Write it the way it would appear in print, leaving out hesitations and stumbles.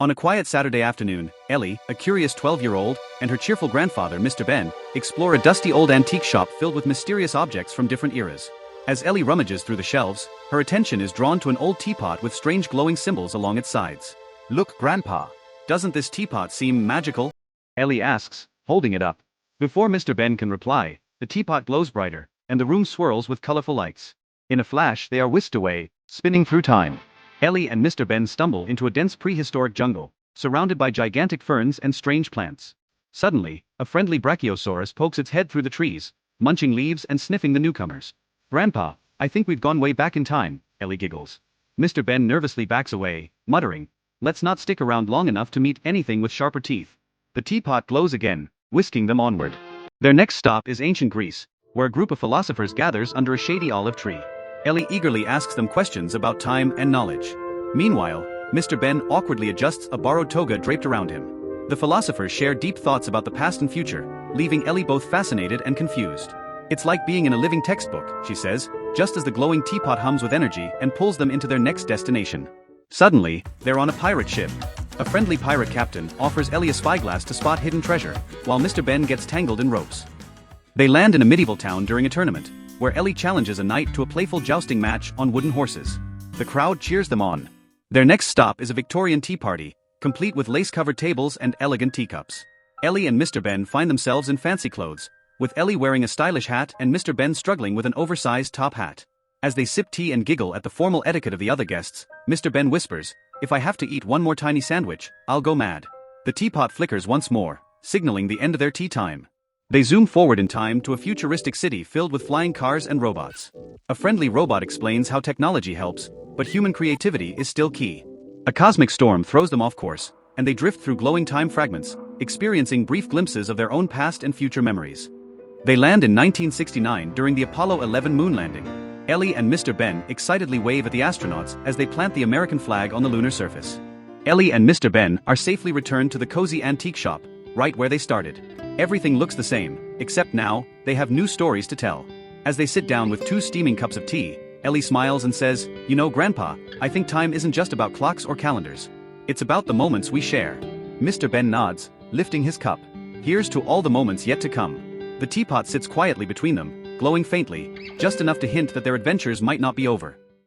On a quiet Saturday afternoon, Ellie, a curious 12-year-old, and her cheerful grandfather, Mr. Ben, explore a dusty old antique shop filled with mysterious objects from different eras. As Ellie rummages through the shelves, her attention is drawn to an old teapot with strange glowing symbols along its sides. "Look, Grandpa, doesn't this teapot seem magical?" Ellie asks, holding it up. Before Mr. Ben can reply, the teapot glows brighter, and the room swirls with colorful lights. In a flash, they are whisked away, spinning through time. Ellie and Mr. Ben stumble into a dense prehistoric jungle, surrounded by gigantic ferns and strange plants. Suddenly, a friendly brachiosaurus pokes its head through the trees, munching leaves and sniffing the newcomers. "Grandpa, I think we've gone way back in time," Ellie giggles. Mr. Ben nervously backs away, muttering, "Let's not stick around long enough to meet anything with sharper teeth." The teapot glows again, whisking them onward. Their next stop is ancient Greece, where a group of philosophers gathers under a shady olive tree. Ellie eagerly asks them questions about time and knowledge. Meanwhile, Mr. Ben awkwardly adjusts a borrowed toga draped around him. The philosophers share deep thoughts about the past and future, leaving Ellie both fascinated and confused. "It's like being in a living textbook," she says, just as the glowing teapot hums with energy and pulls them into their next destination. Suddenly, they're on a pirate ship. A friendly pirate captain offers Ellie a spyglass to spot hidden treasure, while Mr. Ben gets tangled in ropes. They land in a medieval town during a tournament, where Ellie challenges a knight to a playful jousting match on wooden horses. The crowd cheers them on. Their next stop is a Victorian tea party, complete with lace-covered tables and elegant teacups. Ellie and Mr. Ben find themselves in fancy clothes, with Ellie wearing a stylish hat and Mr. Ben struggling with an oversized top hat. As they sip tea and giggle at the formal etiquette of the other guests, Mr. Ben whispers, "If I have to eat one more tiny sandwich, I'll go mad." The teapot flickers once more, signaling the end of their tea time. They zoom forward in time to a futuristic city filled with flying cars and robots. A friendly robot explains how technology helps, but human creativity is still key. A cosmic storm throws them off course, and they drift through glowing time fragments, experiencing brief glimpses of their own past and future memories. They land in 1969 during the Apollo 11 moon landing. Ellie and Mr. Ben excitedly wave at the astronauts as they plant the American flag on the lunar surface. Ellie and Mr. Ben are safely returned to the cozy antique shop, right where they started. Everything looks the same, except now, they have new stories to tell. As they sit down with 2 steaming cups of tea, Ellie smiles and says, "You know, Grandpa, I think time isn't just about clocks or calendars. It's about the moments we share." Mr. Ben nods, lifting his cup. "Here's to all the moments yet to come." The teapot sits quietly between them, glowing faintly, just enough to hint that their adventures might not be over.